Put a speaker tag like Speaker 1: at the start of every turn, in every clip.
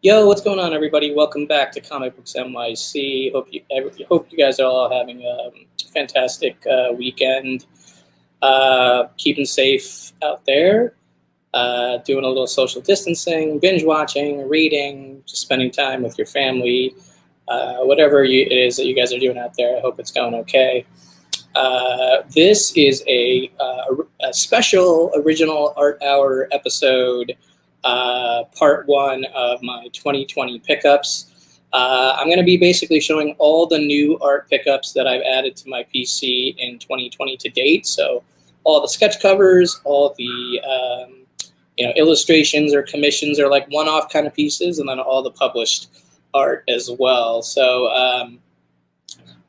Speaker 1: Yo, what's going on, everybody? Welcome back to Comic Books NYC. Hope you guys are all having a fantastic weekend. Keeping safe out there. Doing a little social distancing, binge watching, reading, just spending time with your family. Whatever it is that you guys are doing out there, I hope it's going okay. This is a special original Art Hour episode. Part one of my 2020 pickups. I'm going to be basically showing all the new art pickups that I've added to my PC in 2020 to date. So all the sketch covers, all the illustrations or commissions or like one-off kind of pieces, and then all the published art as well. So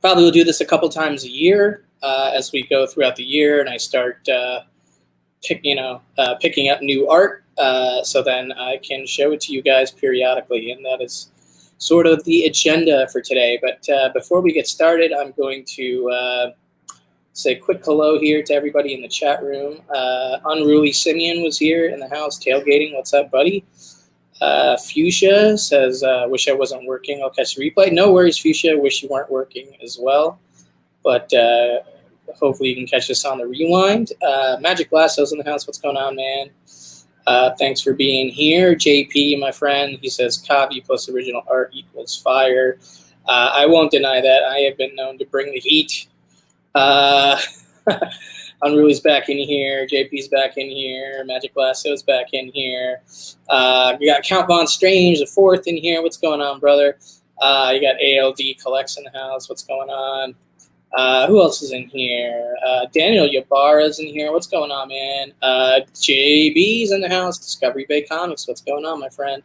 Speaker 1: probably we'll do this a couple times a year as we go throughout the year, and I start picking up new art. So then I can show it to you guys periodically, and that is sort of the agenda for today. But before we get started, I'm going to say a quick hello here to everybody in the chat room. Unruly Simeon was here in the house tailgating. What's up, buddy? Fuchsia says, wish I wasn't working. I'll catch the replay. No worries, Fuchsia. Wish you weren't working as well. But hopefully you can catch this on the rewind. Magic Lasso's in the house. What's going on, man? Thanks for being here. JP, my friend, he says copy plus original art equals fire. I won't deny that. I have been known to bring the heat. Unruly's back in here. JP's back in here. Magic Lasso's back in here. We got Count Von Strange, the fourth, in here. What's going on, brother? You got ALD Collects in the house. What's going on? Who else is in here? Daniel Ybarra's in here. What's going on, man? JB's in the house. Discovery Bay Comics. What's going on, my friend?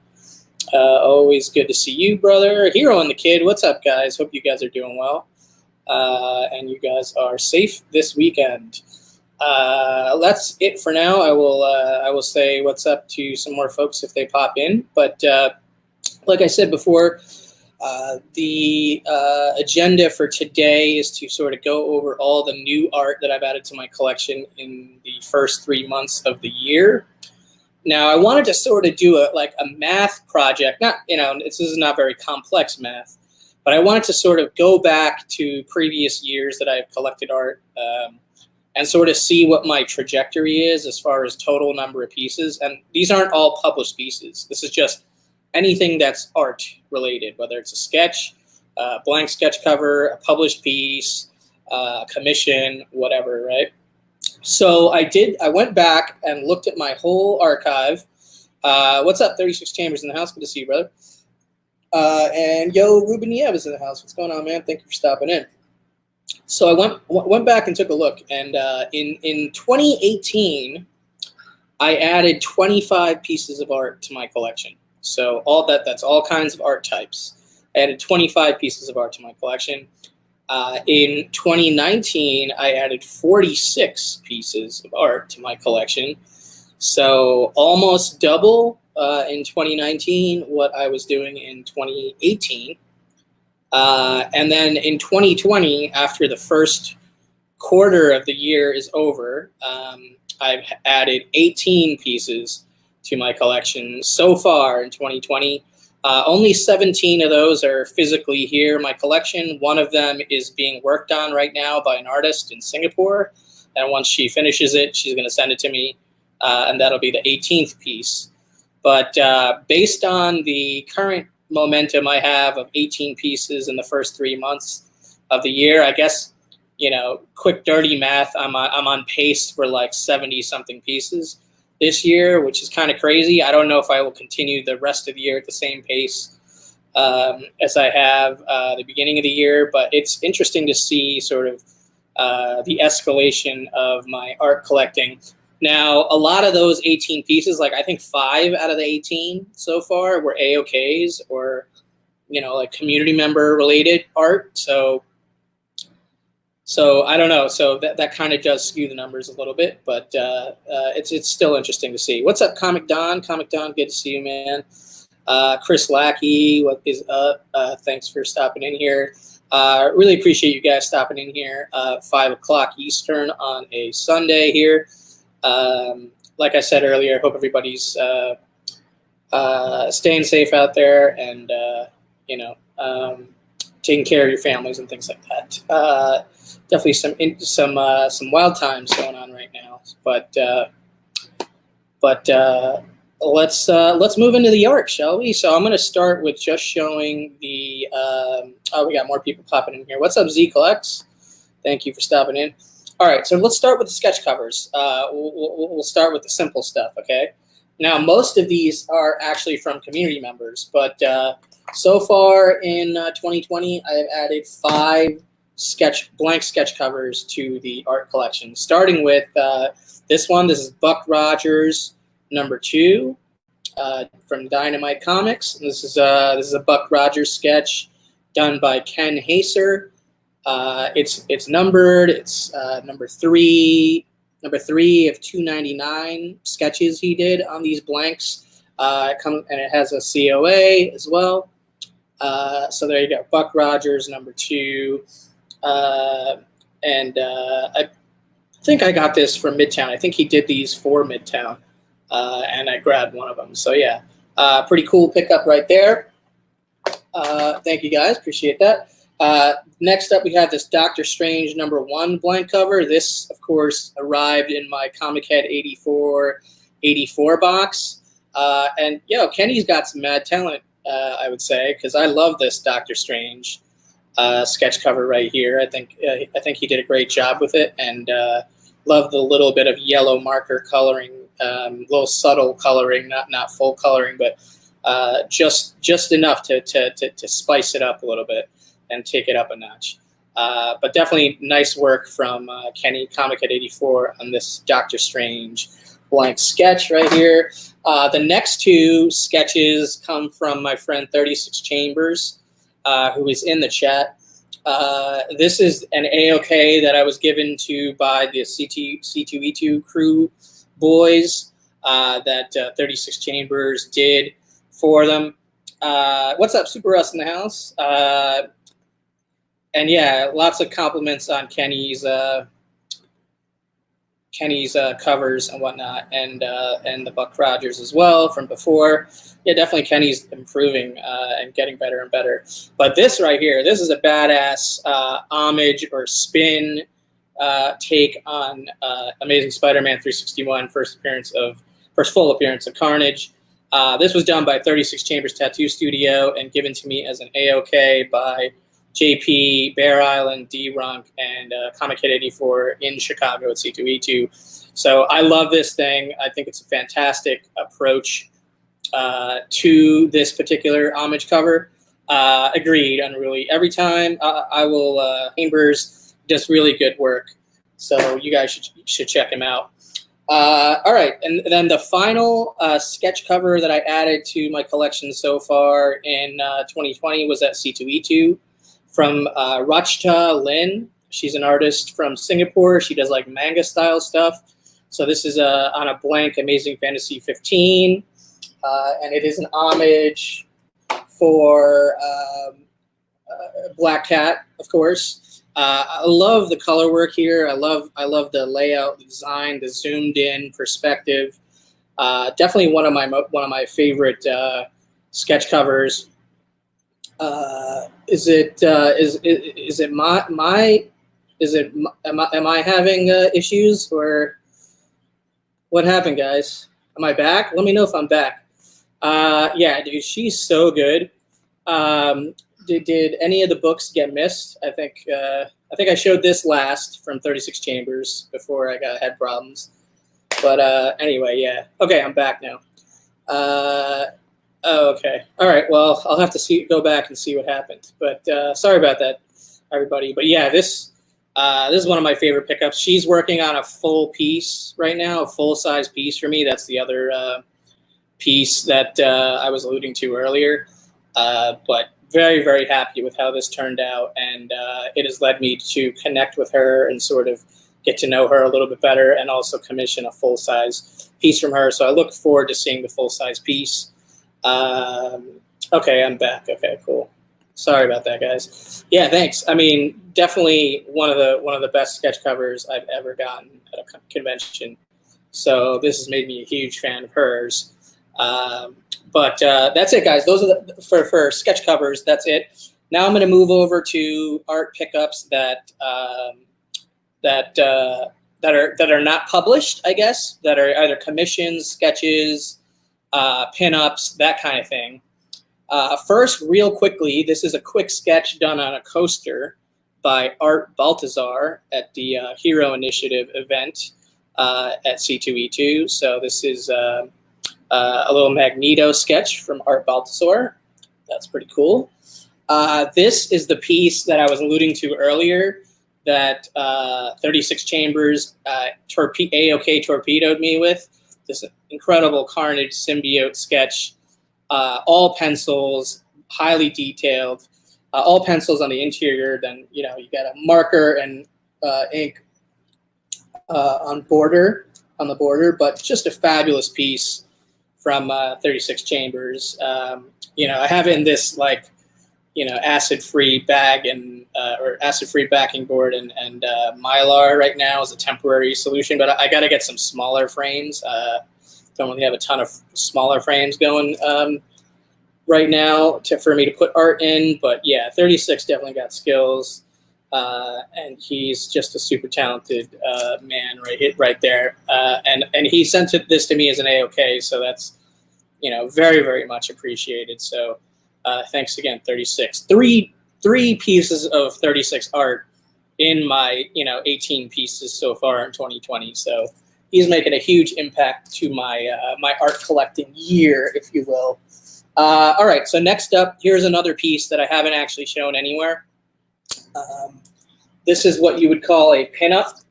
Speaker 1: Always good to see you, brother. Hero and the Kid. What's up, guys? Hope you guys are doing well. And you guys are safe this weekend. That's it for now. I will say what's up to some more folks if they pop in. But like I said before, the agenda for today is to sort of go over all the new art that I've added to my collection in the first 3 months of the year. Now, I wanted to sort of do a math project. This is not very complex math, but I wanted to sort of go back to previous years that I've collected art and sort of see what my trajectory is as far as total number of pieces. And these aren't all published pieces. This is just anything that's art related, whether it's a sketch, a blank sketch cover, a published piece, a commission, whatever, right? So I went back and looked at my whole archive. What's up, 36 Chambers in the house? Good to see you, brother. And yo, Ruben Niev is in the house. What's going on, man? Thank you for stopping in. So I went back and took a look, and in 2018, I added 25 pieces of art to my collection. So that's all kinds of art types. I added 25 pieces of art to my collection. In 2019, I added 46 pieces of art to my collection. So almost double in 2019 what I was doing in 2018. And then in 2020, after the first quarter of the year is over, I've added 18 pieces to my collection so far in 2020. Only 17 of those are physically here in my collection. One of them is being worked on right now by an artist in Singapore. And once she finishes it, she's going to send it to me. And that'll be the 18th piece. But based on the current momentum I have of 18 pieces in the first 3 months of the year, I guess, quick dirty math, I'm on pace for like 70-something pieces this year, which is kind of crazy. I don't know if I will continue the rest of the year at the same pace as I have the beginning of the year, but it's interesting to see sort of the escalation of my art collecting. Now, a lot of those 18 pieces, like I think 5 out of the 18 so far were AOKs or, like community member related art. So I don't know. So that kind of does skew the numbers a little bit, but it's still interesting to see. What's up, Comic Don? Comic Don, good to see you, man. Chris Lackey, what is up? Thanks for stopping in here. Really appreciate you guys stopping in here. 5 o'clock Eastern on a Sunday here. Like I said earlier, hope everybody's staying safe out there, and taking care of your families and things like that. Definitely some wild times going on right now, but let's move into the arc, shall we? So I'm going to start with just showing the. We got more people popping in here. What's up, Z Collects? Thank you for stopping in. All right, so let's start with the sketch covers. We'll start with the simple stuff, okay? Now, most of these are actually from community members, but so far in 2020, I have added 5 blank sketch covers to the art collection, starting with this one. This is Buck Rogers #2 from Dynamite Comics. This is a Buck Rogers sketch done by Ken Haser. It's numbered. It's number 3 of 299 sketches he did on these blanks. And it has a COA as well. So there you go, Buck Rogers #2. I think I got this from Midtown. I think he did these for Midtown, and I grabbed one of them. So yeah, pretty cool pickup right there. Thank you guys, appreciate that. Next up, we have this Doctor Strange #1 blank cover. This, of course, arrived in my Comic Head 84 box. And Kenny's got some mad talent, I would say, because I love this Doctor Strange sketch cover right here. I think he did a great job with it, and love the little bit of yellow marker coloring, little subtle coloring, not full coloring, but just enough to spice it up a little bit and take it up a notch. But definitely nice work from Kenny, Comic at 84, on this Doctor Strange blank sketch right here. The next 2 sketches come from my friend 36 Chambers, who is in the chat. This is an AOK that I was given to by the C2E2 crew boys that 36 Chambers did for them. What's up, Super Russ in the house? And yeah, lots of compliments on Kenny's covers and whatnot, and the Buck Rogers as well from before. Yeah, definitely Kenny's improving and getting better and better. But this right here, this is a badass homage or spin take on Amazing Spider-Man 361, first full appearance of Carnage. This was done by 36 Chambers Tattoo Studio and given to me as an AOK by JP, Bear Island, D-Runk, and Comic Kid 84 in Chicago at C2E2. So I love this thing. I think it's a fantastic approach to this particular homage cover. Agreed, Unruly. Every time I will, Chambers does really good work. So you guys should check him out. All right, and then the final sketch cover that I added to my collection so far in 2020 was at C2E2 from Rachta Lin. She's an artist from Singapore. She does like manga style stuff. So this is on a blank Amazing Fantasy 15, and it is an homage for Black Cat, of course. I love the color work here. I love the layout, the design, the zoomed in perspective. Definitely one of my favorite sketch covers. Am I having issues, or what happened, guys? Am I back? Let me know if I'm back. Yeah, dude, she's so good. Did any of the books get missed? I think I showed this last from 36 Chambers before I got head problems. But anyway, yeah. Okay, I'm back now. Oh, okay. All right. Well, I'll have to go back and see what happened. But sorry about that, everybody. But yeah, this is one of my favorite pickups. She's working on a full piece right now, a full-size piece for me. That's the other piece that I was alluding to earlier. But very, very happy with how this turned out, and it has led me to connect with her and sort of get to know her a little bit better, and also commission a full-size piece from her. So I look forward to seeing the full-size piece. Okay, I'm back. Okay, cool. Sorry about that, guys. Yeah, thanks. I mean, definitely one of the best sketch covers I've ever gotten at a convention. So this has made me a huge fan of hers. But that's it, guys. Those are for sketch covers. That's it. Now I'm going to move over to art pickups that that are not published, I guess, that are either commissions, sketches, pinups, that kind of thing. First, real quickly, this is a quick sketch done on a coaster by Art Baltazar at the Hero Initiative event at C2E2. So this is a little Magneto sketch from Art Baltazar. That's pretty cool. This is the piece that I was alluding to earlier that 36 Chambers A-OK torpedoed me with. This incredible Carnage symbiote sketch, all pencils, highly detailed, all pencils on the interior. Then, you know, you got a marker and ink on the border, but just a fabulous piece from 36 Chambers. You know, I have it in this, like, you know, acid-free bag and or acid-free backing board and Mylar right now is a temporary solution, but I got to get some smaller frames. Don't really have a ton of smaller frames going right now for me to put art in, but yeah, 36 definitely got skills, and he's just a super talented man right there. And he sent this to me as an A-OK, so that's, you know, very, very much appreciated. So thanks again, 36. Three pieces of 36 art in my, you know, 18 pieces so far in 2020. So he's making a huge impact to my my art collecting year, if you will. All right, so next up, here's another piece that I haven't actually shown anywhere. This is what you would call a pinup.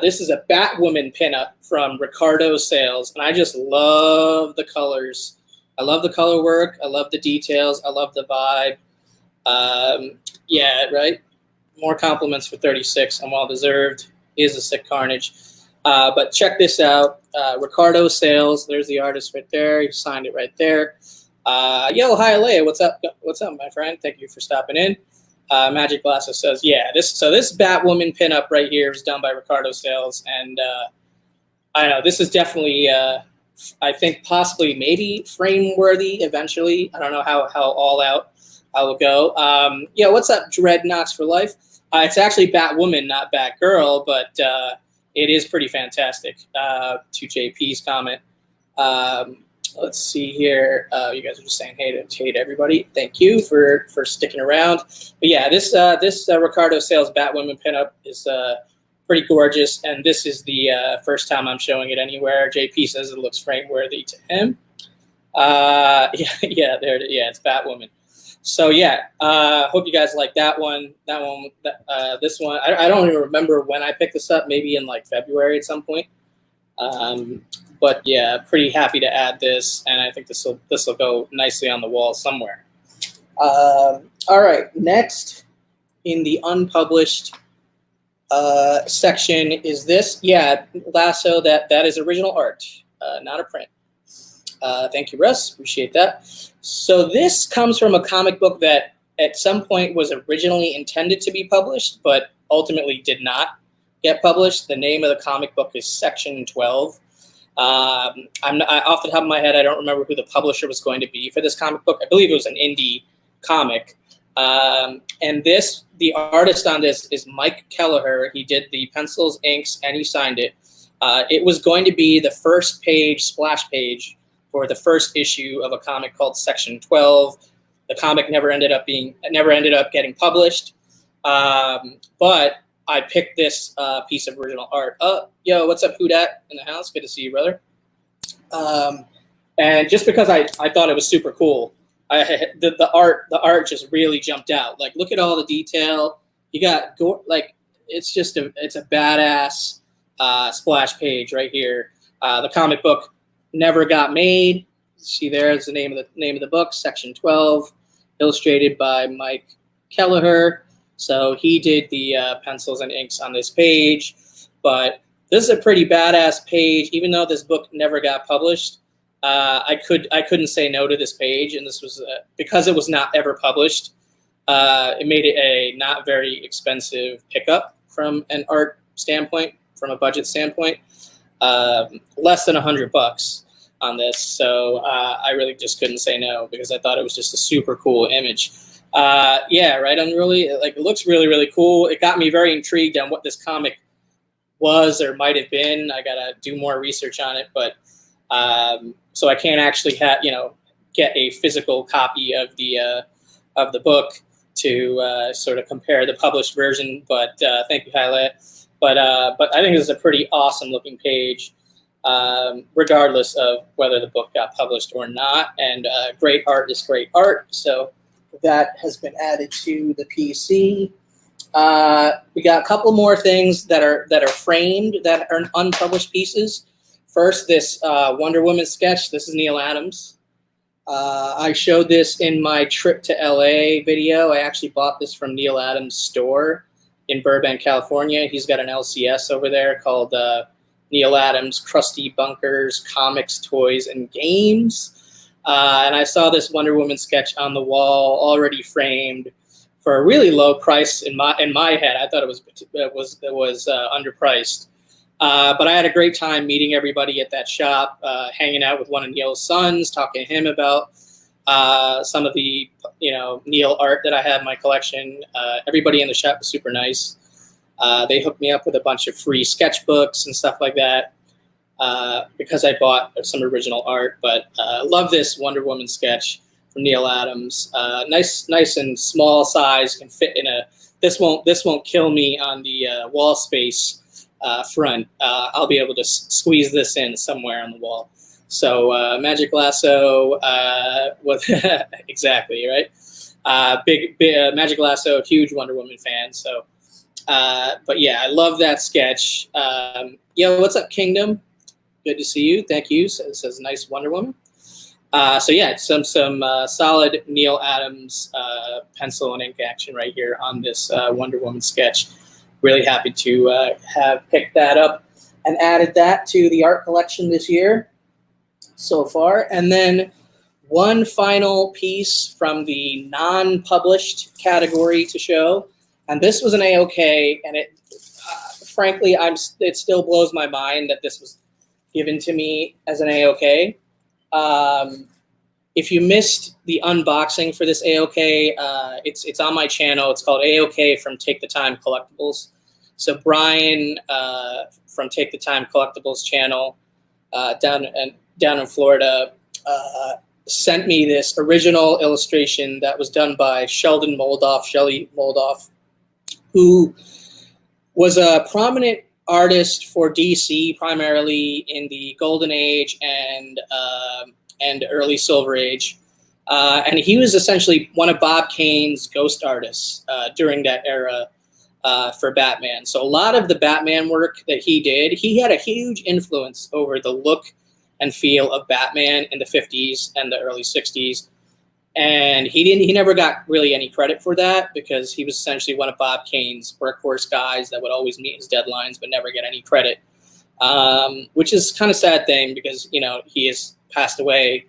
Speaker 1: This is a Batwoman pinup from Ricardo Sales, and I just love the colors. I love the color work. I love the details. I love the vibe. Yeah, right? More compliments for 36. I'm well deserved. He is a sick Carnage. But check this out. Ricardo Sales. There's the artist right there. He signed it right there. Yo, hi, Alea. What's up? What's up, my friend? Thank you for stopping in. Magic Blaster says, yeah, this Batwoman pinup right here is done by Ricardo Sales. And I don't know, this is definitely, I think possibly maybe frame worthy eventually. I don't know how all out I will go. Yo, what's up, Dreadnoughts for Life? It's actually Batwoman, not Batgirl, but it is pretty fantastic, to JP's comment. Let's see here. You guys are just saying hey to everybody. Thank you for sticking around. But yeah, this Ricardo Sales Batwoman pinup is pretty gorgeous, and this is the first time I'm showing it anywhere. JP says it looks frame worthy to him. Yeah, it's Batwoman. So yeah, hope you guys like that one. This one. I don't even remember when I picked this up. Maybe in like February at some point. But yeah, pretty happy to add this, and I think this will go nicely on the wall somewhere. All right, next in the unpublished section is this. Yeah, Lasso. That is original art, not a print. Thank you, Russ. Appreciate that. So this comes from a comic book that at some point was originally intended to be published, but ultimately did not get published. The name of the comic book is Section 12. Off the top of my head, I don't remember who the publisher was going to be for this comic book. I believe it was an indie comic. And the artist on this is Mike Kelleher. He did the pencils, inks, and he signed it. It was going to be the first page, splash page, for the first issue of a comic called Section 12. The comic never ended up getting published. But I picked this piece of original art up. Yo, what's up, Hudat in the house? Good to see you, brother. And just because I thought it was super cool, the art just really jumped out. Like, look at all the detail. You got it's a badass splash page right here. The comic book never got made. See, there's the name of the book, Section 12, illustrated by Mike Kelleher. So he did the pencils and inks on this page, but this is a pretty badass page. Even though this book never got published, I couldn't say no to this page, and this was because it was not ever published. It made it a not very expensive pickup from an art standpoint, from a budget standpoint, less than $100. on this. So I really just couldn't say no because I thought it was just a super cool image. Yeah, right. I'm really like, it looks really, really cool. It got me very intrigued on what this comic was or might have been. I gotta do more research on it, but so I can't actually get a physical copy of the book to sort of compare the published version. But thank you, Haile. But I think this is a pretty awesome looking page, regardless of whether the book got published or not. And great art is great art. So that has been added to the PC. We got a couple more things that are framed that are unpublished pieces. First, this Wonder Woman sketch. This is Neil Adams. I showed this in my trip to LA video. I actually bought this from Neil Adams' store in Burbank, California. He's got an LCS over there called Neil Adams Krusty Bunkers Comics, Toys, and Games. And I saw this Wonder Woman sketch on the wall, already framed for a really low price in my head. I thought it was underpriced. But I had a great time meeting everybody at that shop, hanging out with one of Neil's sons, talking to him about some of the Neil art that I have in my collection. Everybody in the shop was super nice. They hooked me up with a bunch of free sketchbooks and stuff like that because I bought some original art. But love this Wonder Woman sketch from Neil Adams. Nice and small size, can fit in a. This won't kill me on the wall space front. I'll be able to squeeze this in somewhere on the wall. So Magic Lasso was exactly right. Big Magic Lasso, huge Wonder Woman fan. So, but yeah, I love that sketch. Yo, what's up, Kingdom? Good to see you. Thank you. So it says nice Wonder Woman. So yeah, some solid Neil Adams pencil and ink action right here on this Wonder Woman sketch. Really happy to have picked that up and added that to the art collection this year so far. And then one final piece from the non-published category to show. And this was an AOK, and it frankly, it still blows my mind that this was given to me as an AOK. If you missed the unboxing for this AOK, it's on my channel. It's called AOK from Take the Time Collectibles. So Brian from Take the Time Collectibles channel down in Florida sent me this original illustration that was done by Shelley Moldoff, who was a prominent artist for DC, primarily in the Golden Age and early Silver Age. And he was essentially one of Bob Kane's ghost artists during that era for Batman. So a lot of the Batman work that he did, he had a huge influence over the look and feel of Batman in the 50s and the early 60s. And he never got really any credit for that because he was essentially one of Bob Kane's workhorse guys that would always meet his deadlines but never get any credit, which is kind of a sad thing because, he has passed away,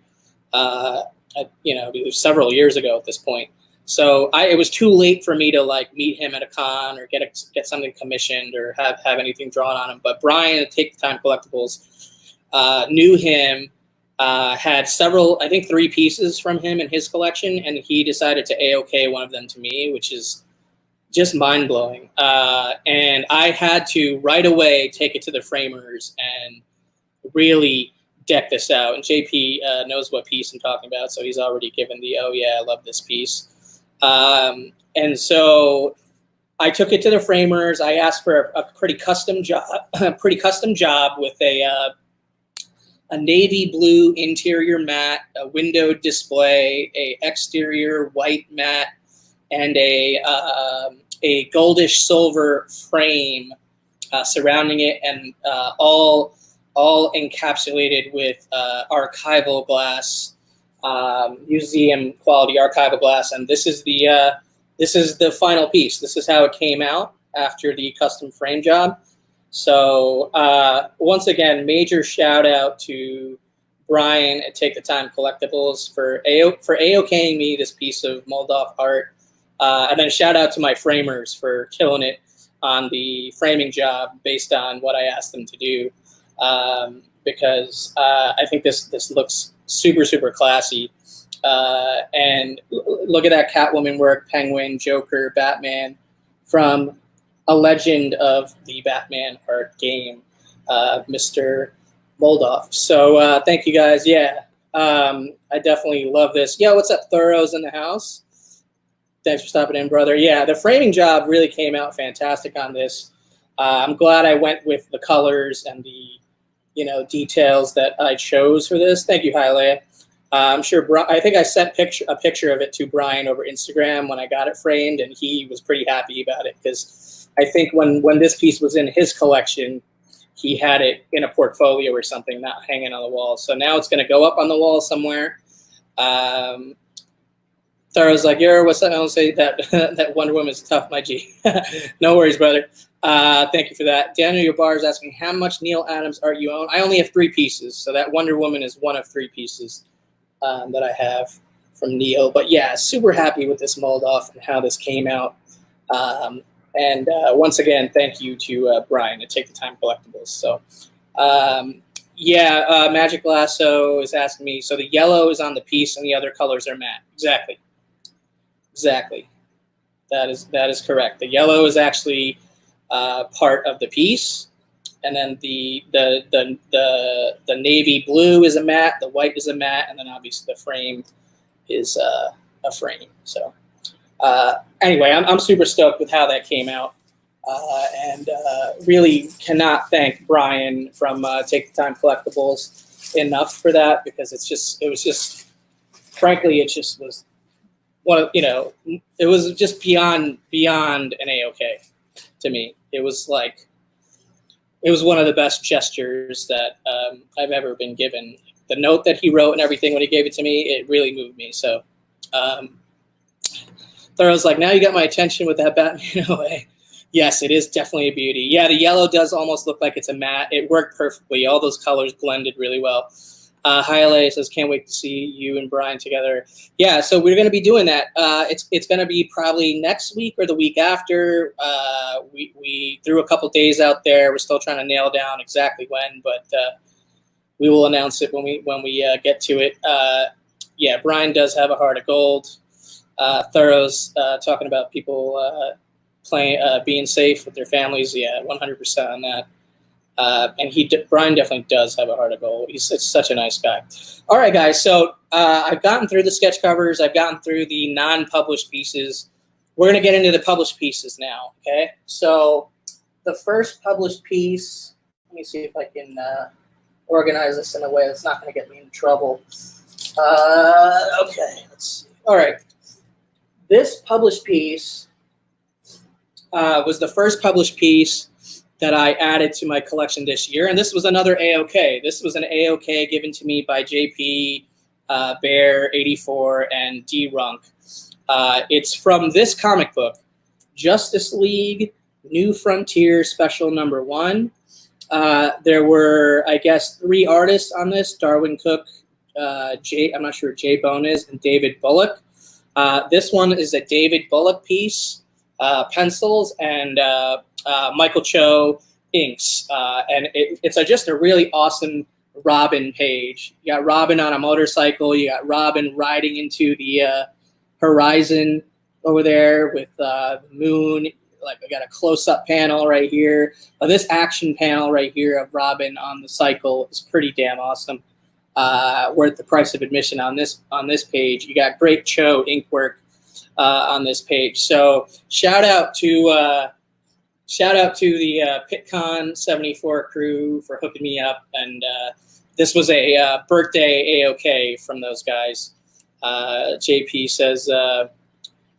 Speaker 1: several years ago at this point. So it was too late for me to meet him at a con or get something commissioned or have anything drawn on him. But Brian at Take the Time Collectibles knew him, had several, I think 3 pieces from him in his collection, and he decided to AOK one of them to me, which is just mind blowing. And I had to right away take it to the framers and really deck this out. And JP knows what piece I'm talking about, so he's already given the, oh yeah, I love this piece. And so I took it to the framers. I asked for a pretty custom job with a navy blue interior mat, a window display, a exterior white mat, and a goldish silver frame surrounding it, and all encapsulated with archival glass, museum quality archival glass. And this is the final piece. This is how it came out after the custom frame job. So once again, major shout out to Brian at Take the Time Collectibles for AOKing me this piece of Moldoff art. And then shout out to my framers for killing it on the framing job based on what I asked them to do. because I think this looks super, super classy. And look at that Catwoman work, Penguin, Joker, Batman, from a legend of the Batman art game, Mr. Moldoff. So thank you guys. Yeah, I definitely love this. Yo, what's up, Thoros in the house? Thanks for stopping in, brother. Yeah, the framing job really came out fantastic on this. I'm glad I went with the colors and the, details that I chose for this. Thank you, Hialeah. I'm sure. I think I sent a picture of it to Brian over Instagram when I got it framed, and he was pretty happy about it because I think when this piece was in his collection, he had it in a portfolio or something, not hanging on the wall. So now it's going to go up on the wall somewhere. Thara's like, yo, what's up? I don't say that Wonder Woman is tough, my G. No worries, brother. Thank you for that. Daniel, your bar is asking, how much Neil Adams art you own? I only have 3 pieces, so that Wonder Woman is one of 3 pieces that I have from Neil. But yeah, super happy with this mold off and how this came out. And once again, thank you to Brian at Take the Time Collectibles. So Magic Lasso is asking me, so the yellow is on the piece and the other colors are matte. Exactly. That is correct. The yellow is actually part of the piece, and then the navy blue is a matte, the white is a matte, and then obviously the frame is a frame. So anyway, I'm super stoked with how that came out, and really cannot thank Brian from Take the Time Collectibles enough for that, because it was just frankly, it just was it was just beyond an A-OK to me. It was one of the best gestures that I've ever been given. The note that he wrote and everything when he gave it to me, it really moved me. So Thoreau's like, now you got my attention with that Batman away. Yes, it is definitely a beauty. Yeah, the yellow does almost look like it's a matte. It worked perfectly. All those colors blended really well. Hialeah says, can't wait to see you and Brian together. Yeah, so we're going to be doing that. It's going to be probably next week or the week after. We threw a couple days out there. We're still trying to nail down exactly when, but we will announce it when we get to it. Yeah, Brian does have a heart of gold. Thorough's talking about people being safe with their families. Yeah, 100% on that. And Brian definitely does have a heart of gold. He's such a nice guy. All right, guys. So I've gotten through the sketch covers. I've gotten through the non-published pieces. We're going to get into the published pieces now. Okay. So the first published piece. Let me see if I can organize this in a way that's not going to get me in trouble. Okay. Let's see. All right. This published piece was the first published piece that I added to my collection this year. And this was another A-OK. This was an A-OK given to me by JP, Bear, 84, and D-Runk. It's from this comic book, Justice League New Frontier Special Number 1. There were, I guess, 3 artists on this, Darwin Cook, I'm not sure who Jay Bone is, and David Bullock. This one is a David Bullock piece, pencils, and Michael Cho inks, and it's just a really awesome Robin page. You got Robin on a motorcycle. You got Robin riding into the horizon over there with the moon. Like, I got a close-up panel right here. This action panel right here of Robin on the cycle is pretty damn awesome. Worth the price of admission on this page. You got great Cho ink work on this page. So shout out to the PitCon 74 crew for hooking me up, and this was a birthday A-OK from those guys. JP says,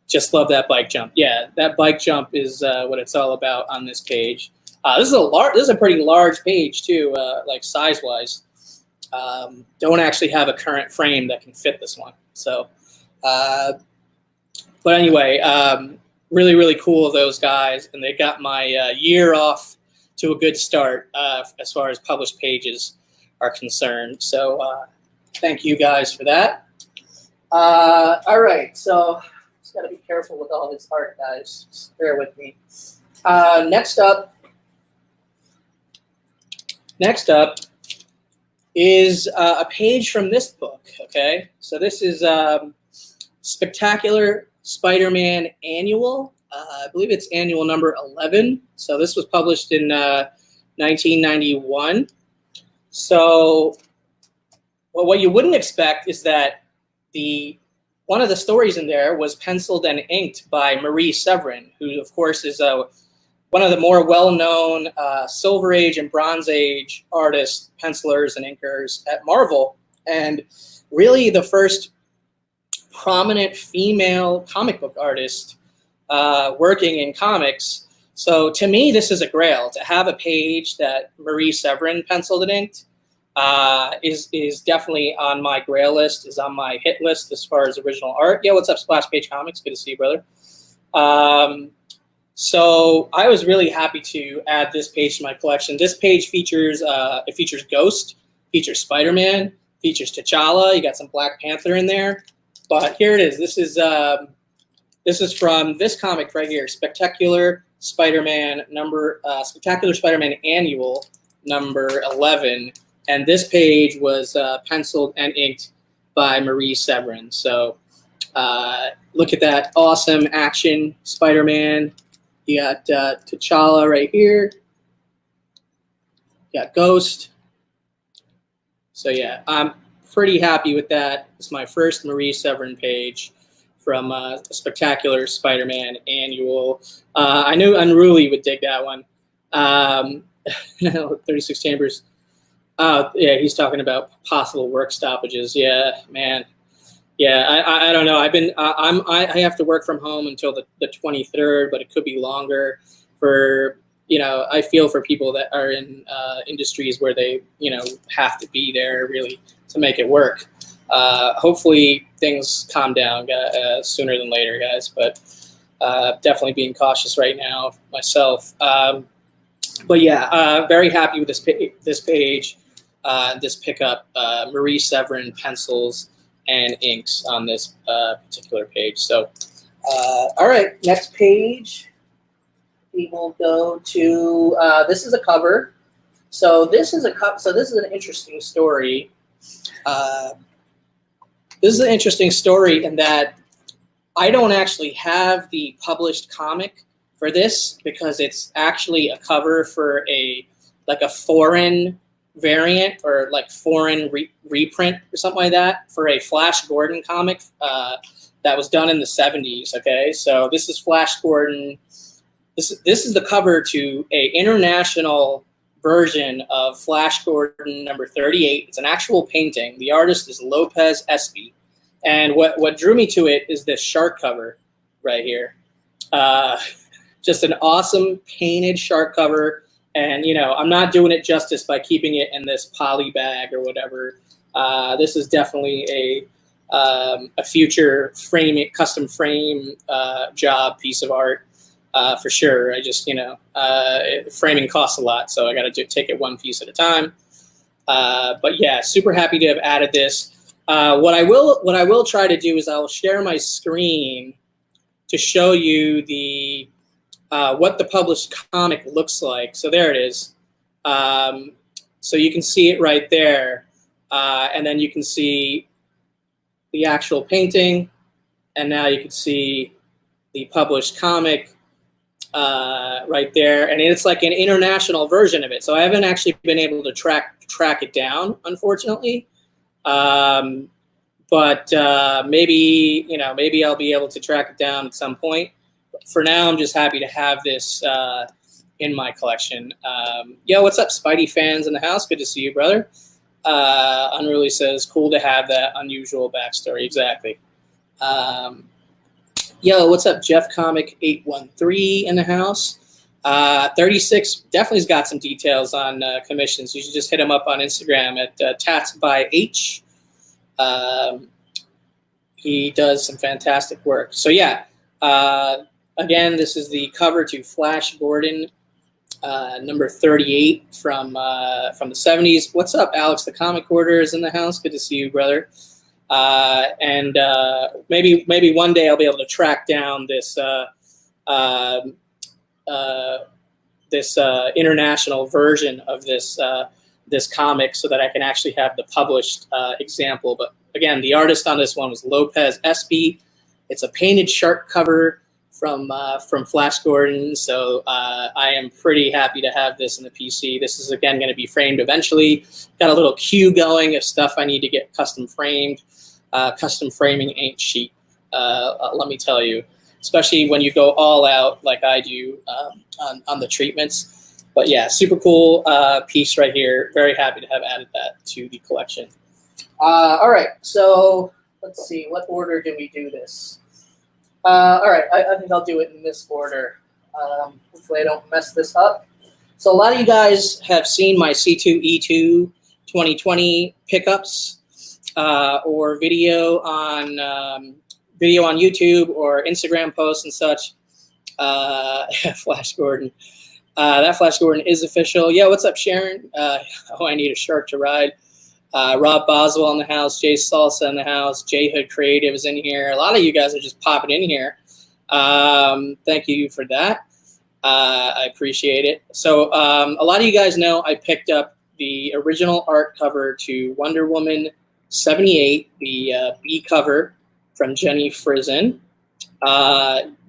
Speaker 1: just love that bike jump. Yeah, that bike jump is what it's all about on this page. This is a pretty large page too, like size-wise. Don't actually have a current frame that can fit this one. So, but anyway, really, really cool of those guys, and they got my year off to a good start as far as published pages are concerned. So thank you guys for that. All right, so just got to be careful with all this art, guys. Just bear with me. Next up, is a page from this book, okay? So this is Spectacular Spider-Man Annual. I believe it's annual number 11. So this was published in 1991. So what you wouldn't expect is that one of the stories in there was penciled and inked by Marie Severin, who of course is one of the more well-known Silver Age and Bronze Age artists, pencilers, and inkers at Marvel, and really the first prominent female comic book artist working in comics. So to me, this is a grail. To have a page that Marie Severin penciled and inked is definitely on my grail list, is on my hit list as far as original art. Yeah, what's up, Splash Page Comics? Good to see you, brother. So I was really happy to add this page to my collection. This page features it features Ghost, features Spider-Man, features T'Challa. You got some Black Panther in there. But here it is. This is from this comic right here, Spectacular Spider-Man Annual number 11, and this page was penciled and inked by Marie Severin. So look at that awesome action Spider-Man. You got T'Challa right here. You got Ghost. So yeah, I'm pretty happy with that. It's my first Marie Severin page from Spectacular Spider-Man Annual. I knew Unruly would dig that one. 36 Chambers. Yeah, he's talking about possible work stoppages. Yeah, man. Yeah, I don't know. I have to work from home until the 23rd, but it could be longer. For I feel for people that are in industries where they have to be there really to make it work. Hopefully things calm down sooner than later, guys. But definitely being cautious right now myself. But yeah, very happy with this page, this pickup. Marie Severin pencils and inks on this particular page. So, all right, next page, we will go to, this is a cover. So this is an interesting story. This is an interesting story in that I don't actually have the published comic for this because it's actually a cover for a foreign variant or like foreign reprint or something like that for a Flash Gordon comic that was done in the 70s. Okay, so this is Flash Gordon. This is the cover to a international version of Flash Gordon number 38. It's an actual painting. The artist is Lopez SP, and what drew me to it is this shark cover right here. Just an awesome painted shark cover. And, I'm not doing it justice by keeping it in this poly bag or whatever. This is definitely a future custom frame job piece of art for sure. I just, framing costs a lot, so I got to take it one piece at a time. But yeah, super happy to have added this. What I will try to do is I will share my screen to show you the what the published comic looks like. So there it is. So you can see it right there. And then you can see the actual painting. And now you can see the published comic right there. And it's like an international version of it. So I haven't actually been able to track it down, unfortunately. But maybe I'll be able to track it down at some point. For now, I'm just happy to have this in my collection. Yo, what's up, Spidey fans in the house? Good to see you, brother. Unruly says, cool to have that unusual backstory. Exactly. Yo, what's up, Jeff Comic 813 in the house? 36 definitely's got some details on commissions. You should just hit him up on Instagram at Tats by H. He does some fantastic work. So yeah. Again, this is the cover to Flash Gordon, number 38 from the 70s. What's up, Alex? The comic hoarder is in the house. Good to see you, brother. And maybe one day I'll be able to track down this international version of this this comic so that I can actually have the published example. But again, the artist on this one was Lopez SP. It's a painted shark cover from Flash Gordon. So I am pretty happy to have this in the PC. This is, again, going to be framed eventually. Got a little queue going of stuff I need to get custom framed. Custom framing ain't cheap, let me tell you, especially when you go all out like I do on the treatments. But yeah, super cool piece right here. Very happy to have added that to the collection. All right, so let's see, what order do we do this? All right, I think I'll do it in this order. Hopefully I don't mess this up. So a lot of you guys have seen my C2E2 2020 pickups or video on YouTube or Instagram posts and such. Flash Gordon. That Flash Gordon is official. Yeah, what's up, Sharon? I need a shark to ride. Rob Boswell in the house, Jay Salsa in the house, J Hood Creative is in here. A lot of you guys are just popping in here. Thank you for that. I appreciate it. So a lot of you guys know I picked up the original art cover to Wonder Woman 78, the B cover from Jenny Frison.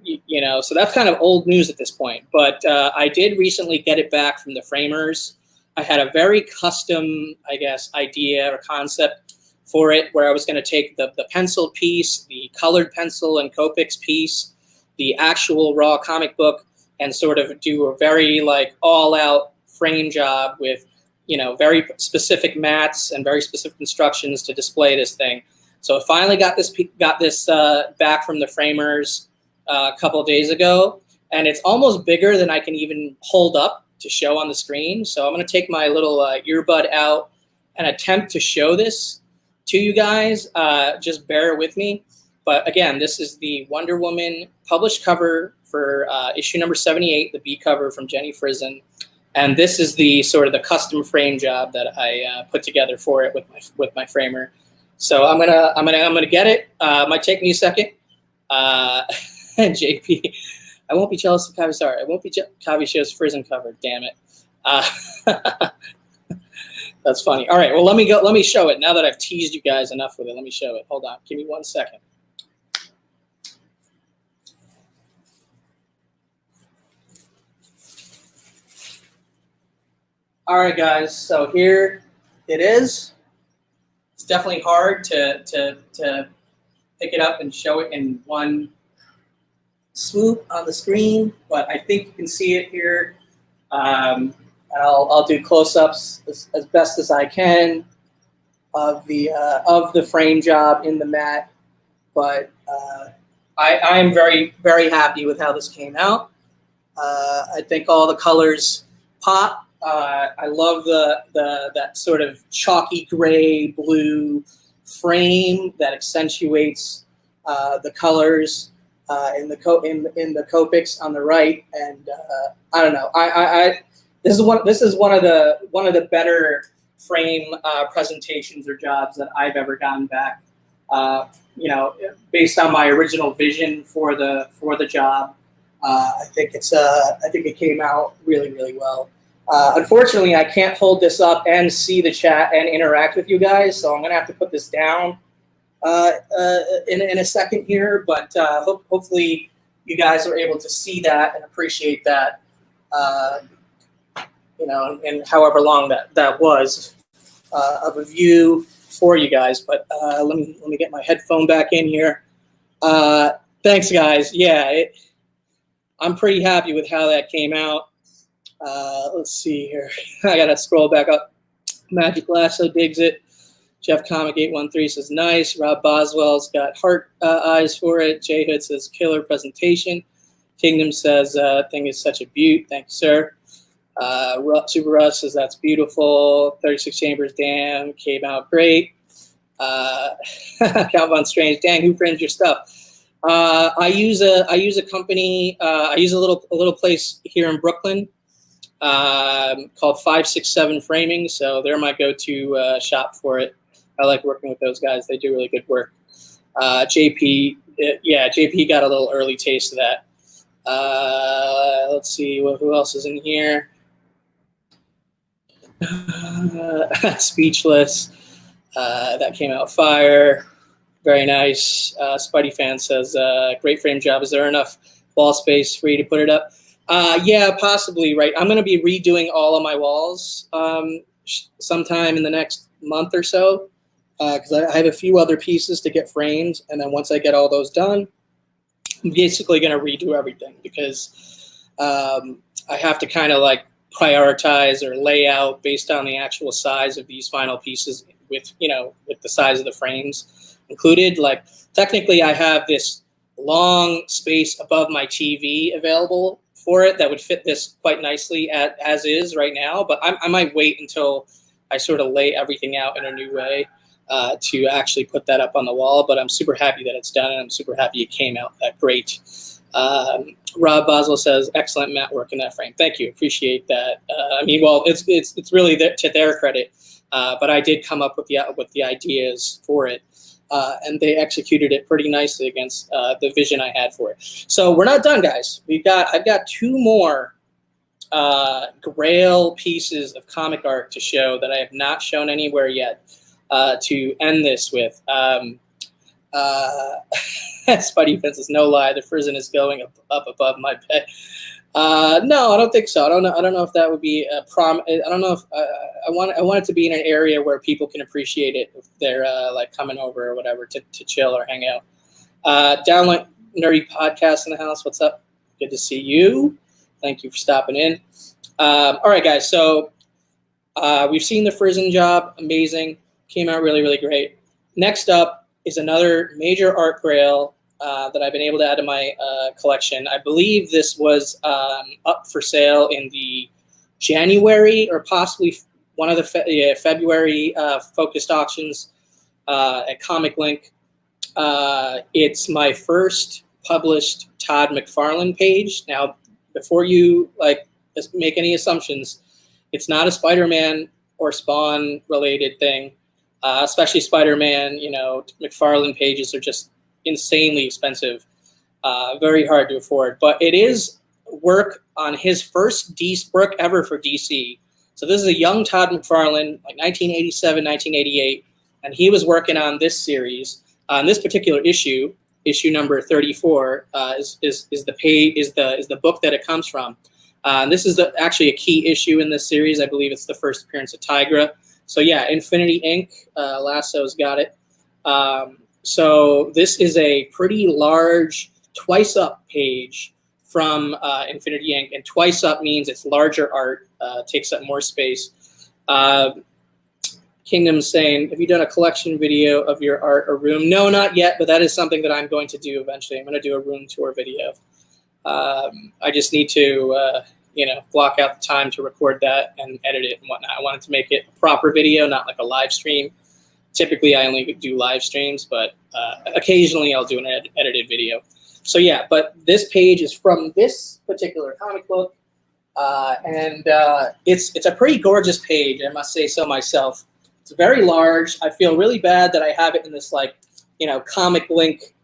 Speaker 1: You know, so that's kind of old news at this point. But I did recently get it back from the framers. I had a very custom, I guess, idea or concept for it, where I was going to take the pencil piece, the colored pencil and Copics piece, the actual raw comic book, and sort of do a very like all-out frame job with, you know, very specific mats and very specific instructions to display this thing. So I finally got this back from the framers a couple of days ago, and it's almost bigger than I can even hold up to show on the screen. So I'm going to take my little earbud out and attempt to show this to you guys. Just bear with me. But again, this is the Wonder Woman published cover for issue number 78, the B cover from Jenny Frison. And this is the sort of the custom frame job that I put together for it with my framer. So I'm gonna get it. Might take me a second. JP, I won't be jealous of Kavi. Sorry, I won't be Kavi shows Frison cover. Damn it. That's funny. All right. Well, let me go. Let me show it. Now that I've teased you guys enough with it, let me show it. Hold on. Give me 1 second. All right, guys. So here it is. It's definitely hard to pick it up and show it in one swoop on the screen, but I think you can see it here. I'll do close-ups as best as I can of the frame job in the mat, but I am very, very happy with how this came out. I think all the colors pop. I love that sort of chalky gray blue frame that accentuates the colors in the Copics on the right, and I don't know. This is one of the better frame presentations or jobs that I've ever gotten back. You know, based on my original vision for the job, I think it came out really, really well. Unfortunately, I can't hold this up and see the chat and interact with you guys, so I'm gonna have to put this down in a second here. But hopefully, you guys are able to see that and appreciate that. You know, and however long that was of a view for you guys. But let me get my headphone back in here. Thanks, guys. Yeah, I'm pretty happy with how that came out. Let's see here. I gotta scroll back up. Magic Lasso digs it. Jeff Comic 813 says nice. Rob Boswell's got heart eyes for it. J Hood says killer presentation. Kingdom says thing is such a beaut. Thank you, sir. Super Russ says that's beautiful. 36 Chambers, damn, came out great. Count Von Strange, dang, who framed your stuff? I use a company. I use a little place here in Brooklyn called 567 Framing. So they're my go-to shop for it. I like working with those guys. They do really good work. JP, yeah, JP got a little early taste of that. Let's see, who else is in here? Speechless. That came out fire. Very nice. Spidey fan says, great frame job. Is there enough wall space for you to put it up? Yeah, possibly, right. I'm going to be redoing all of my walls sometime in the next month or so, because I have a few other pieces to get framed. And then once I get all those done, I'm basically going to redo everything, because I have to kind of like prioritize or lay out based on the actual size of these final pieces with, with the size of the frames included. Like, technically I have this long space above my TV available for it that would fit this quite nicely as is right now, but I might wait until I sort of lay everything out in a new way to actually put that up on the wall. But I'm super happy that it's done, and I'm super happy it came out that great. Rob Boswell says, excellent matte work in that frame. Thank you, appreciate that. I mean, well, it's really to their credit, but I did come up with the ideas for it, and they executed it pretty nicely against the vision I had for it. So we're not done, guys. I've got two more Grail pieces of comic art to show that I have not shown anywhere yet to end this with. Spidey Fence is no lie. The prison is going up above my bed. No, I don't think so. I don't know if that would be a I don't know if I want it to be in an area where people can appreciate it if they're like coming over or whatever to chill or hang out. Download Nerdy Podcast in the house. What's up? Good to see you. Thank you for stopping in. All right, guys. So we've seen the prison job. Amazing. Came out really, really great. Next up is another major art Grail that I've been able to add to my collection. I believe this was up for sale in the January or possibly one of the February focused auctions at Comic Link. It's my first published Todd McFarlane page. Now, before you make any assumptions, it's not a Spider-Man or Spawn related thing. Especially Spider-Man, McFarlane pages are just insanely expensive, very hard to afford. But it is work on his first work ever for DC. So this is a young Todd McFarlane, like 1987, 1988, and he was working on this series. On this particular issue number 34, is the book that it comes from. And this is actually a key issue in this series. I believe it's the first appearance of Tigra. So yeah, Infinity Inc. Lasso's got it. So this is a pretty large twice up page from Infinity Inc. And twice up means it's larger art, takes up more space. Kingdom's saying, have you done a collection video of your art or room? No, not yet, but that is something that I'm going to do eventually. I'm going to do a room tour video. I just need to block out the time to record that and edit it and whatnot. I wanted to make it a proper video, not like a live stream. Typically, I only do live streams, but occasionally I'll do an edited video. So yeah, but this page is from this particular comic book, and it's a pretty gorgeous page, I must say so myself. It's very large. I feel really bad that I have it in this Comic Link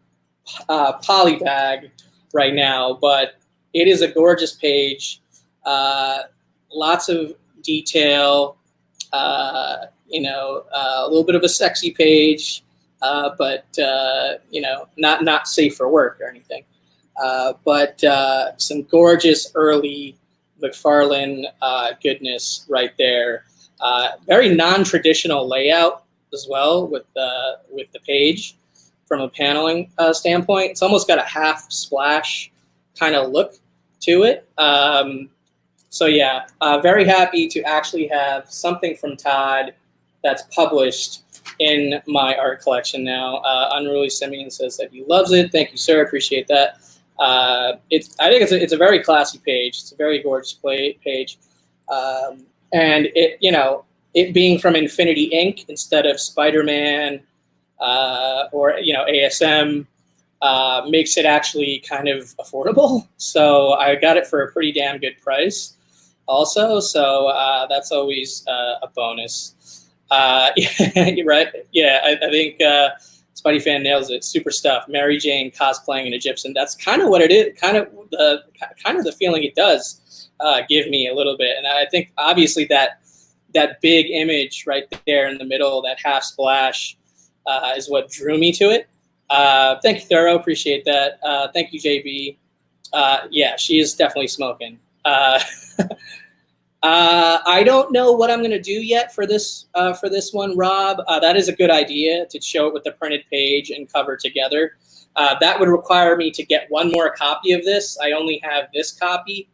Speaker 1: poly bag right now, but it is a gorgeous page. Lots of detail, a little bit of a sexy page, but not safe for work or anything. But some gorgeous early McFarlane goodness right there. Very non-traditional layout as well with the page from a paneling standpoint. It's almost got a half splash kind of look to it. So yeah, very happy to actually have something from Todd that's published in my art collection now. Unruly Simeon says that he loves it. Thank you, sir. Appreciate that. I think it's a very classy page. It's a very gorgeous page. And it being from Infinity Inc. instead of Spider-Man or ASM makes it actually kind of affordable. So I got it for a pretty damn good price also. So that's always a bonus. You're right. Yeah, I think Spidey fan nails it. Super stuff. Mary Jane cosplaying an Egyptian. That's kind of what it is. Kind of the feeling it does give me a little bit. And I think obviously that that big image right there in the middle, that half splash, is what drew me to it. Thank you, Thorough. Appreciate that. Thank you, JB. Yeah, she is definitely smoking. I don't know what I'm going to do yet for this one, Rob. That is a good idea, to show it with the printed page and cover together. That would require me to get one more copy of this. I only have this copy.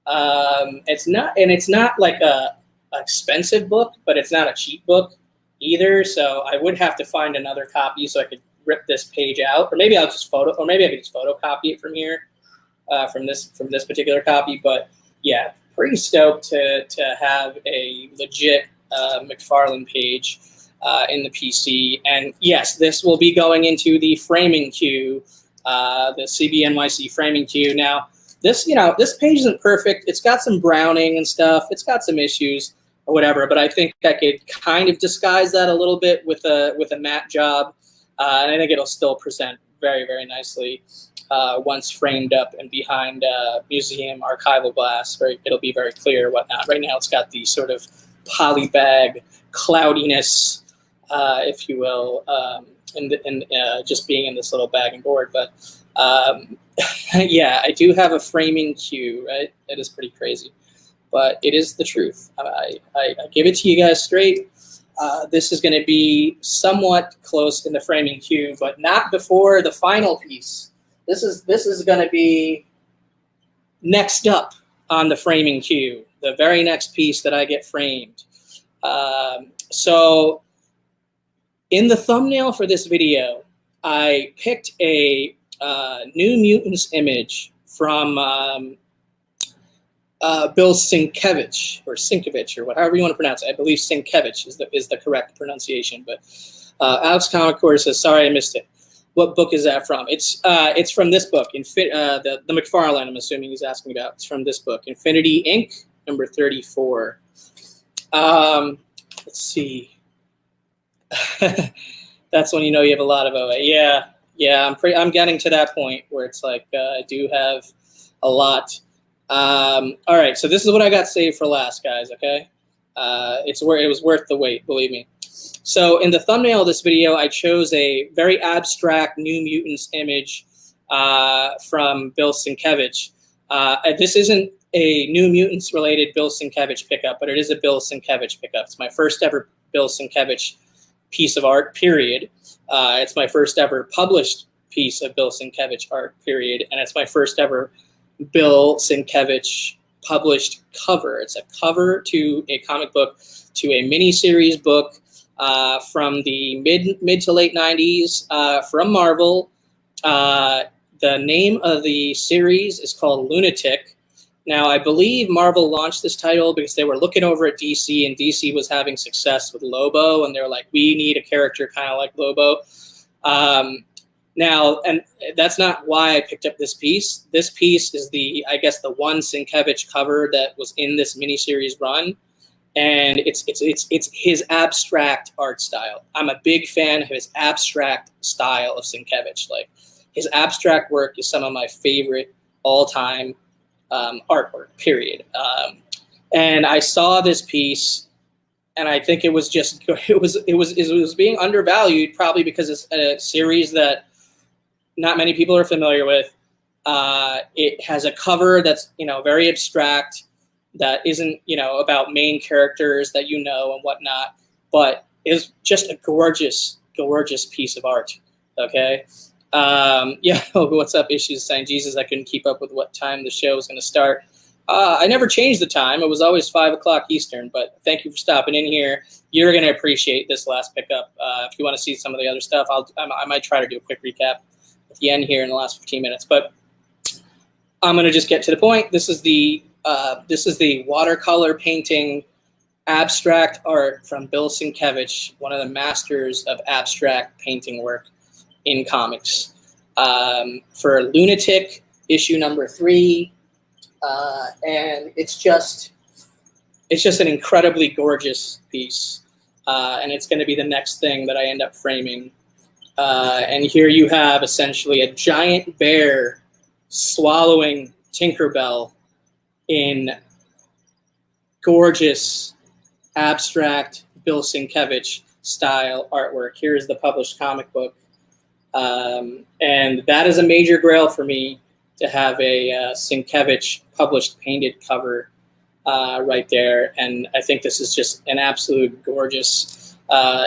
Speaker 1: It's not like a expensive book, but it's not a cheap book either. So I would have to find another copy so I could rip this page out, or maybe I could just photocopy it from here, from this particular copy. But yeah, pretty stoked to have a legit McFarlane page in the PC. And yes, this will be going into the framing queue, the CBNYC framing queue. Now, this page isn't perfect. It's got some browning and stuff. It's got some issues or whatever, but I think I could kind of disguise that a little bit with a matte job, and I think it'll still present very, very nicely once framed up and behind museum archival glass. It'll be very clear, whatnot. Right now, it's got the sort of polybag cloudiness, if you will, and just being in this little bag and board. But yeah, I do have a framing queue, right? It is pretty crazy, but it is the truth. I give it to you guys straight. This is going to be somewhat close in the framing queue, but not before the final piece. This is going to be next up on the framing queue, the very next piece that I get framed. So in the thumbnail for this video, I picked a New Mutants image from Bilson Cabbage, or Sienkiewicz, or however you want to pronounce it. I believe Sienkiewicz is the correct pronunciation. But Alex Comicore says, "Sorry, I missed it. What book is that from?" It's from this book, the McFarlane. I'm assuming he's asking about. It's from this book, Infinity Inc., number 34. Let's see. That's when you know you have a lot of OA. Yeah. I'm getting to that point where it's like I do have a lot. All right, so this is what I got saved for last, guys. Okay, it was worth the wait, believe me. So in the thumbnail of this video, I chose a very abstract New Mutants image from Bilson Cabbage. This isn't a New Mutants related Bilson Cabbage pickup, but it is a Bilson Cabbage pickup. It's my first ever Bilson Cabbage piece of art, period. It's my first ever published piece of Bilson Cabbage art, period. And it's my first ever Bilson Cabbage published cover. It's a cover to a comic book, to a mini-series book from the mid to late 90s from Marvel. The name of the series is called Lunatic. Now, I believe Marvel launched this title because they were looking over at DC, and DC was having success with Lobo, and they were like, we need a character kind of like Lobo. Now, and that's not why I picked up this piece. This piece is I guess the one Sienkiewicz cover that was in this miniseries run, and it's his abstract art style. I'm a big fan of his abstract style of Sienkiewicz. Like, his abstract work is some of my favorite all-time artwork, period. And I saw this piece, and I think it was being undervalued, probably because it's a series that not many people are familiar with. It has a cover that's very abstract, that isn't about main characters that and whatnot, but is just a gorgeous piece of art. Okay. Yeah. What's up? Issues saying, Jesus, I couldn't keep up with what time the show was going to start. I never changed the time. It was always 5 o'clock Eastern, but thank you for stopping in here. You're going to appreciate this last pickup. If you want to see some of the other stuff, I might try to do a quick recap at the end here in the last 15 minutes, but I'm going to just get to the point. This is the watercolor painting abstract art from Bilson Cabbage, one of the masters of abstract painting work in comics, for Lunatic issue number 3, and it's just an incredibly gorgeous piece, and it's going to be the next thing that I end up framing. And here you have essentially a giant bear swallowing Tinkerbell in gorgeous abstract Bilson Cabbage style artwork. Here's the published comic book. And that is a major grail for me, to have a Sienkiewicz published painted cover right there. And I think this is just an absolute gorgeous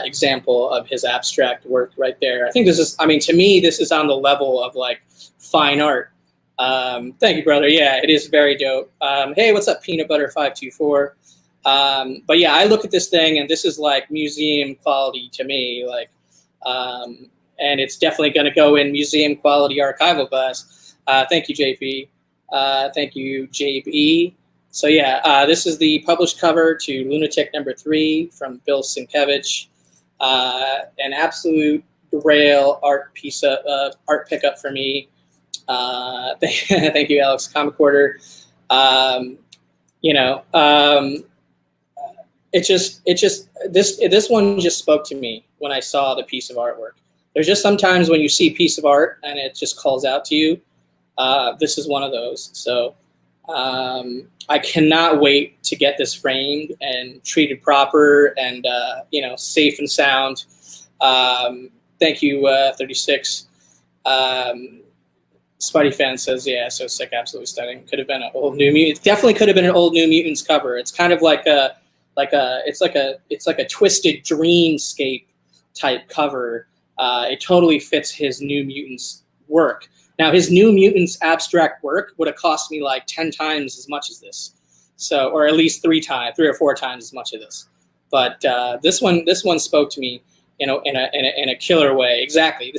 Speaker 1: example of his abstract work right there. I think this is, I mean, to me, this is on the level of like fine art. Thank you, brother. Yeah, it is very dope. Hey, what's up, Peanut Butter 524? But yeah, I look at this thing and this is like museum quality to me, like, and it's definitely going to go in museum quality archival class. Thank you, JP. Thank you, JB. So yeah, this is the published cover to Lunatic #3 from Bilson Cabbage. An absolute grail art piece of art pickup for me. Thank you, Alex Comic Quarter. This one just spoke to me when I saw the piece of artwork. There's just sometimes when you see a piece of art and it just calls out to you. This is one of those. So I cannot wait to get this framed and treated proper and safe and sound. Thank you, 36. Spidey fan says, yeah, so sick, absolutely stunning. Could have been an old New Mutants. Definitely could have been an old New Mutants cover. It's kind of like it's like a twisted dreamscape type cover. It totally fits his New Mutants work. Now, his New Mutants abstract work would have cost me like 10 times as much as this, so, or at least 3 or 4 times as much of this. But this one spoke to me, in a killer way. Exactly.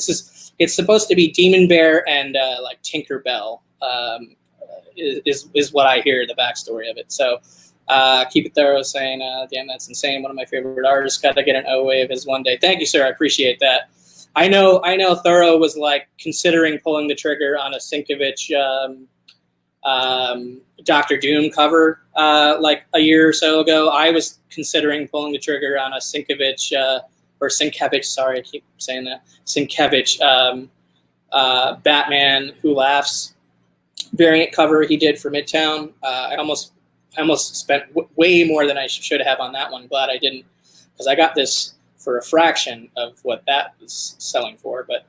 Speaker 1: It's supposed to be Demon Bear and like Tinker Bell is what I hear the backstory of it. So keep it thorough, saying, damn, that's insane. One of my favorite artists. Got to get an O-Wave his one day. Thank you, sir. I appreciate that. I know Thorough was like considering pulling the trigger on a Sienkiewicz Doctor Doom cover like a year or so ago. I was considering pulling the trigger on a Sienkiewicz or Sienkiewicz, sorry, I keep saying that, Sienkiewicz Batman Who Laughs variant cover he did for Midtown. I almost spent way more than I should have on that one. Glad I didn't, because I got this for a fraction of what that was selling for. But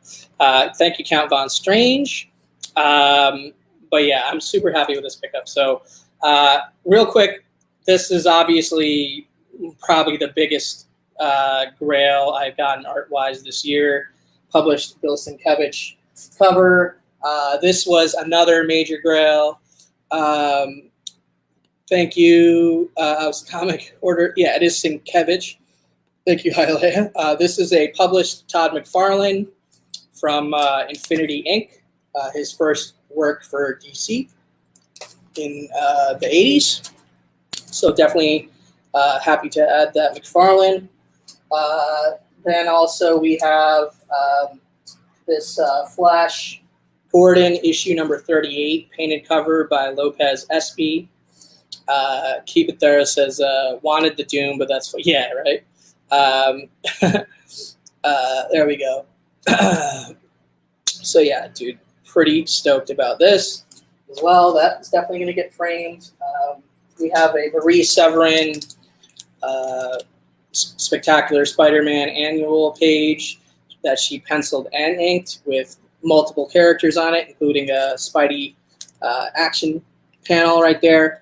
Speaker 1: thank you, Count Von Strange. But yeah, I'm super happy with this pickup. So real quick, this is obviously probably the biggest grail I've gotten art-wise this year. Published Bilson Cabbage cover. This was another major grail. Thank you. I was comic order. Yeah, it is Sienkiewicz. Thank you, Hialeah. This is a published Todd McFarlane from Infinity Inc., his first work for DC in the 80s. So definitely happy to add that McFarlane. Then also we have this Flash Gordon issue number 38, painted cover by Lopez SP. Keep it there, says wanted the Doom, but that's yeah, right. There we go. So yeah, dude, pretty stoked about this as well. That's definitely going to get framed. We have a Marie Severin Spectacular Spider-Man annual page that she penciled and inked with multiple characters on it, including a Spidey action panel right there.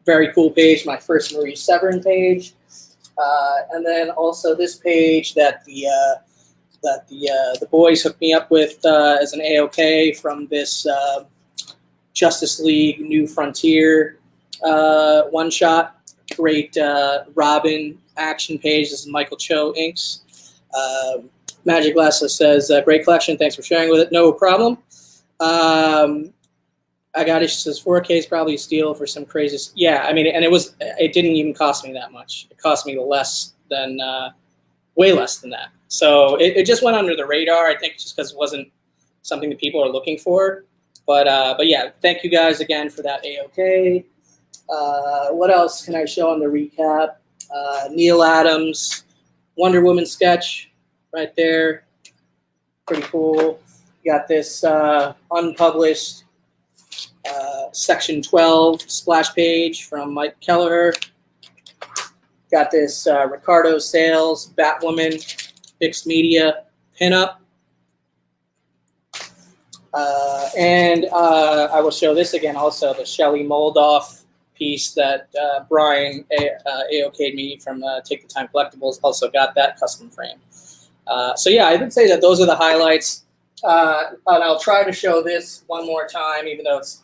Speaker 1: Very cool page, my first Marie Severin page. And then also this page that the boys hooked me up with as an AOK from this Justice League New Frontier one shot. Great Robin action page. This is Michael Cho inks. Magic Lasso says, great collection. Thanks for sharing with it. No problem. I got it. She says 4K is probably a steal for some crazy. Yeah, I mean, and it didn't even cost me that much. It cost me less than, way less than that. So it just went under the radar. I think just because it wasn't something that people are looking for. But yeah, thank you guys again for that AOK. What else can I show on the recap? Neil Adams, Wonder Woman sketch right there. Pretty cool. You got this unpublished Section 12 splash page from Mike Kelleher. Got this Ricardo Sales Batwoman Fixed Media pinup. And I will show this again also, the Shelly Moldoff piece that Brian AOK'd me from Take the Time Collectibles. Also got that custom frame. So yeah, I would say that those are the highlights. And I'll try to show this one more time, even though it's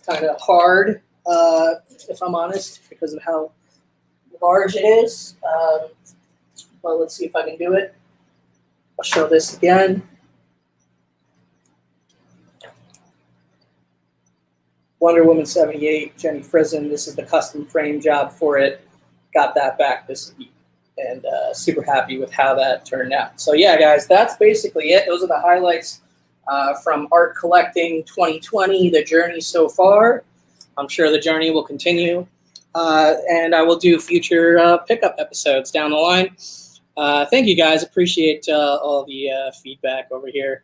Speaker 1: kind of hard, if I'm honest, because of how large it is. Well, let's see if I can do it. I'll show this again. Wonder Woman 78, Jenny Frison. This is the custom frame job for it. Got that back this week, and super happy with how that turned out. So yeah, guys, that's basically it. Those are the highlights from Art Collecting 2020, the journey so far. I'm sure the journey will continue, and I will do future pickup episodes down the line. Thank you, guys. Appreciate all the feedback over here.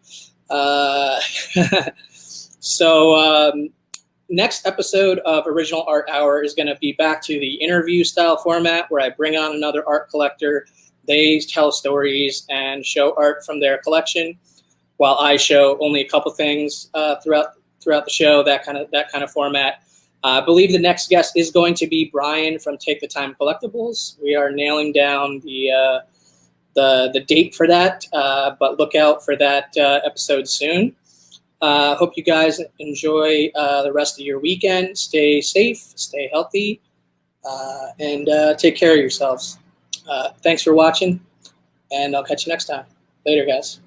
Speaker 1: Next episode of Original Art Hour is going to be back to the interview style format where I bring on another art collector. They tell stories and show art from their collection, while I show only a couple things throughout the show. That kind of format. I believe the next guest is going to be Brian from Take the Time Collectibles. We are nailing down the date for that, but look out for that episode soon. Hope you guys enjoy the rest of your weekend. Stay safe, stay healthy, and take care of yourselves. Thanks for watching, and I'll catch you next time. Later, guys.